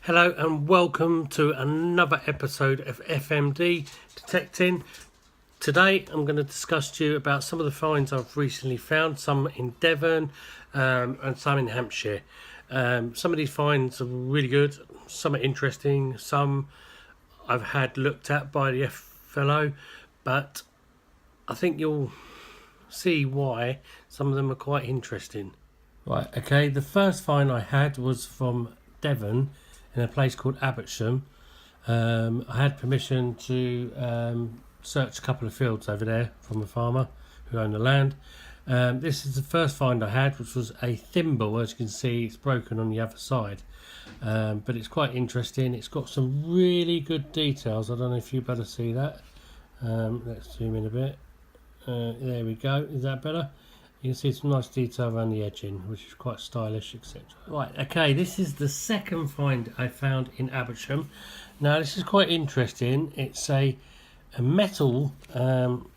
Hello and welcome to another episode of FMD Detecting. Today I'm going to discuss to you about some of the finds I've recently found, some in Devon and some in Hampshire. Some of these finds are really good, some are interesting, some I've had looked at by the FLO, but I think you'll see why some of them are quite interesting. Right, okay, the first find I had was from Devon in a place called Abbotsham. I had permission to search a couple of fields over there from a farmer who owned the land. This is the first find I had, which was a thimble. As you can see, it's broken on the other side, but it's quite interesting. It's got some really good details. I don't know if you better see that. Let's zoom in a bit. There we go. Is that better? You can see some nice detail around the edging, which is quite stylish, etc. Right, okay, this is the second find I found in Abbotsham. Now, this is quite interesting. It's a metal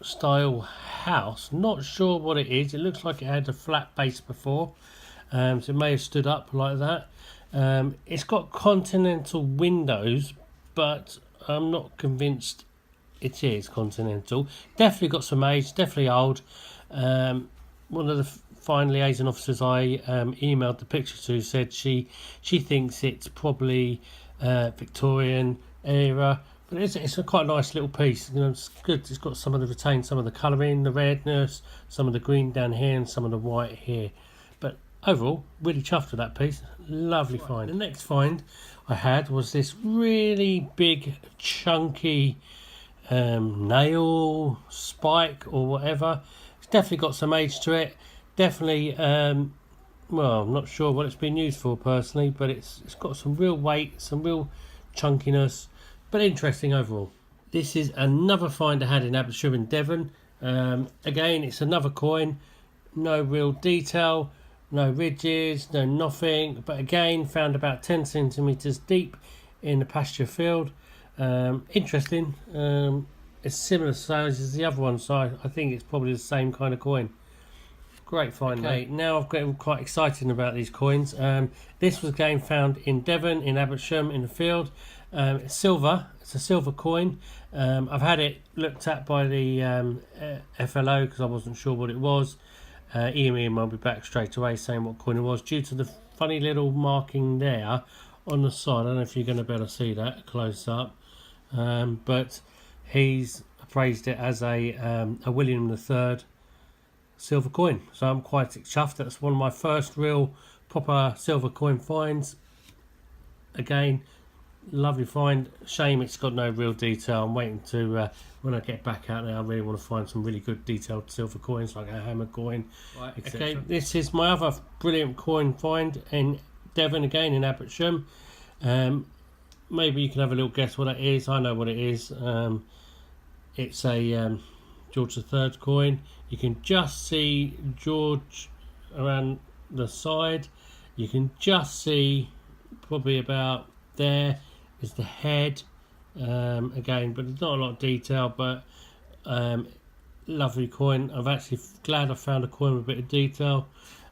style house. Not sure what it is. It looks like it had a flat base before, so it may have stood up like that. It's got continental windows, but I'm not convinced it is continental. Definitely got some age, definitely old. One of the fine liaison officers I emailed the picture to said she thinks it's probably Victorian era, but it's a quite nice little piece. You know, it's good. It's got some of the retained some of the colouring, the redness, some of the green down here, and some of the white here. But overall, really chuffed with that piece. Lovely find. The next find I had was this really big, chunky nail spike or whatever. Definitely got some age to it. Definitely, well, I'm not sure what it's been used for personally, but it's got some real weight, some real chunkiness, but interesting overall. This is another find I had in Abbotshire in Devon. Again, it's another coin, no real detail, no ridges, no nothing, but again, found about 10 centimetres deep in the pasture field. Interesting. It's similar size as the other one, so I think it's probably the same kind of coin. Great find, mate. Now I've got quite excited about these coins. This was again found in Devon, in Abbotsham, in the field. It's silver. It's a silver coin. I've had it looked at by the FLO because I wasn't sure what it was. Ian will be back straight away saying what coin it was due to the funny little marking there on the side. I don't know if you're going to be able to see that close up, but he's appraised it as a William III silver coin. So I'm quite chuffed. That's one of my first real proper silver coin finds. Again, lovely find. Shame it's got no real detail. I'm waiting to, when I get back out there, I really want to find some really good detailed silver coins, like a hammer coin, right, etc. Okay, this is my other brilliant coin find in Devon, again in Abbotsham. Maybe you can have a little guess what that is. I know what it is. It's a George III coin. You can just see George around the side. You can just see probably about there is the head. Again, but there's not a lot of detail, but lovely coin. I'm actually glad I found a coin with a bit of detail.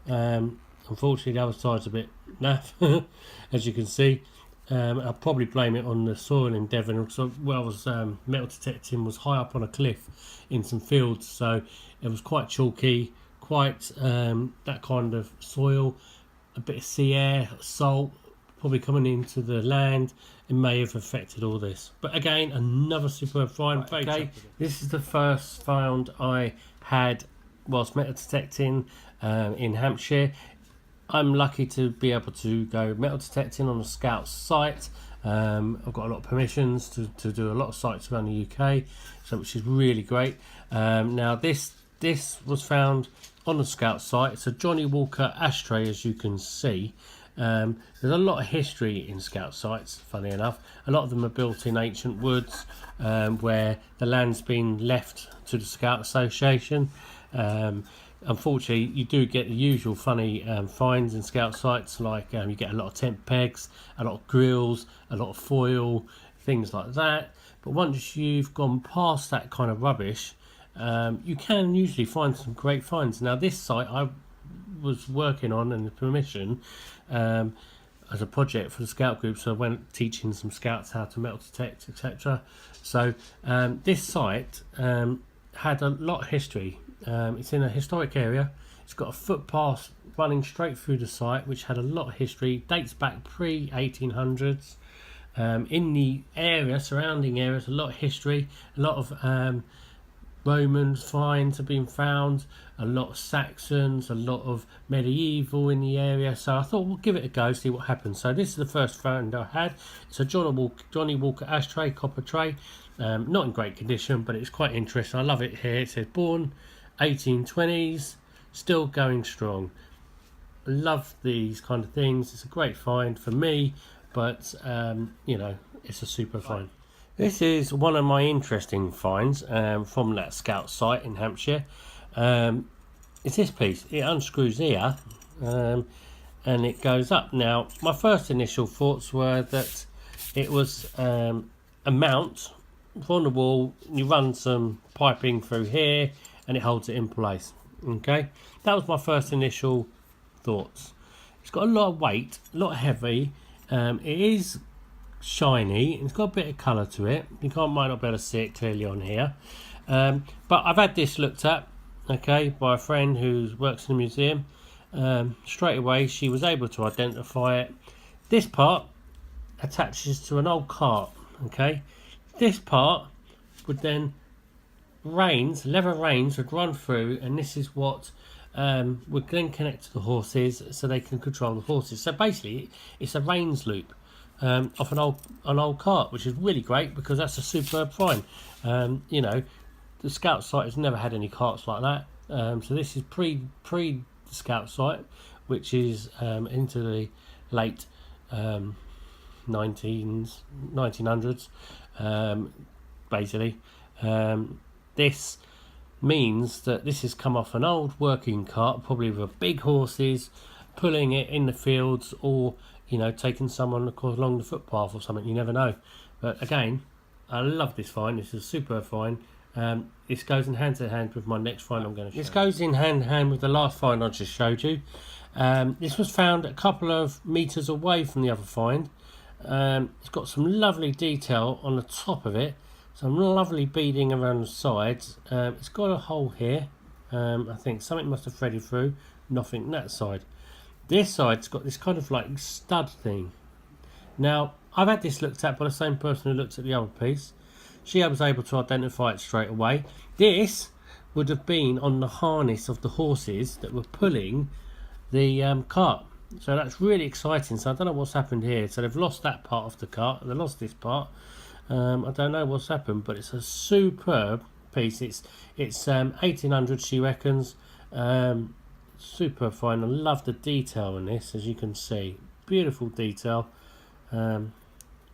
Unfortunately, the other side's a bit naff, as you can see. I'll probably blame it on the soil in Devon. So where I was metal detecting was high up on a cliff in some fields, so it was quite chalky, quite that kind of soil, a bit of sea air, salt, probably coming into the land. It may have affected all this. But again, another superb find. Right, okay, this is the first find I had whilst metal detecting in Hampshire. I'm lucky to be able to go metal detecting on a scout site. I've got a lot of permissions to do a lot of sites around the UK, so which is really great. Now this was found on the scout site. It's a Johnny Walker ashtray, as you can see. There's a lot of history in scout sites, funny enough. A lot of them are built in ancient woods where the land's been left to the Scout Association. Unfortunately, you do get the usual funny finds in scout sites, like you get a lot of tent pegs, a lot of grills, a lot of foil, things like that. But once you've gone past that kind of rubbish, you can usually find some great finds. Now, this site I was working on and the permission, as a project for the scout group, so I went teaching some scouts how to metal detect, etc. So this site had a lot of history. It's in a historic area. It's got a footpath running straight through the site, which had a lot of history, dates back pre-1800s. In the area, surrounding areas, a lot of history, a lot of Roman finds have been found, a lot of Saxons, a lot of medieval in the area. So I thought we'll give it a go, see what happens. So this is the first find I had. It's a Johnny Walker ashtray, copper tray, not in great condition, but it's quite interesting. I love it here. It says born 1820s, still going strong. I love these kind of things. It's a great find for me, but you know, it's a super find. This is one of my interesting finds from that scout site in Hampshire. It's this piece. It unscrews here and it goes up. Now, my first initial thoughts were that it was a mount on the wall. You run some piping through here and it holds it in place. Okay, that was my first initial thoughts. It's got a lot of weight, a lot heavy. It is shiny. It's got a bit of colour to it. You might not be able to see it clearly on here, but I've had this looked at, okay, by a friend who works in the museum. Straight away she was able to identify it. This part attaches to an old cart, okay. This part would then leather reins would run through, and this is what would then connect to the horses so they can control the horses. So basically it's a reins loop off an old cart, which is really great because that's a superb find. You know, the scout site has never had any carts like that, so this is pre the scout site, which is into the late 1900s, basically. This means that this has come off an old working cart, probably with big horses, pulling it in the fields, or you know, taking someone along the footpath or something. You never know. But again, I love this find. This is a superb find. This goes in hand with my next find I'm going to show. This goes in hand with the last find I just showed you. This was found a couple of meters away from the other find. It's got some lovely detail on the top of it, some lovely beading around the sides. It's got a hole here. I think something must have threaded through. Nothing that side. This side's got this kind of like stud thing. Now, I've had this looked at by the same person who looked at the other piece. She was able to identify it straight away. This would have been on the harness of the horses that were pulling the cart. So that's really exciting. So I don't know what's happened here. So they've lost that part of the cart. They lost this part. I don't know what's happened, but it's a superb piece. It's 1800, she reckons. Super fine. I love the detail in this, as you can see. Beautiful detail.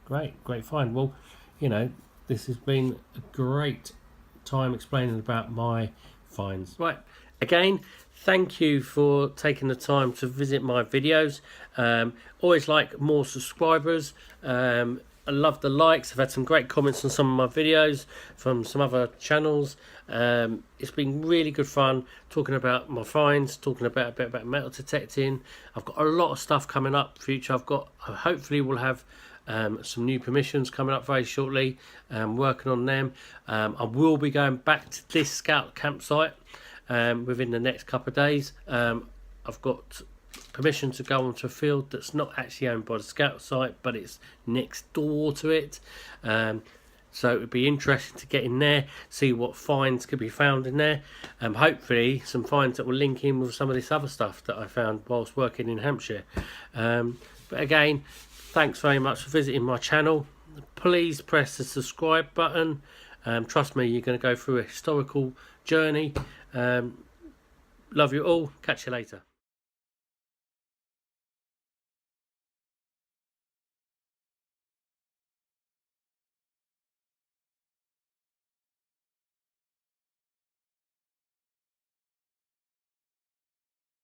Great find. Well, you know, this has been a great time explaining about my finds. Right, again, thank you for taking the time to visit my videos. Always like more subscribers. I love the likes. I've had some great comments on some of my videos from some other channels. It's been really good fun talking about my finds, talking about a bit about metal detecting. I've got a lot of stuff coming up future. Hopefully we'll have some new permissions coming up very shortly. Working on them. I will be going back to this scout campsite within the next couple of days. I've got permission to go onto a field that's not actually owned by the scout site, but it's next door to it. So it would be interesting to get in there, see what finds could be found in there. Hopefully some finds that will link in with some of this other stuff that I found whilst working in Hampshire. But again, thanks very much for visiting my channel. Please press the subscribe button. Trust me, you're going to go through a historical journey. Love you all. Catch you later.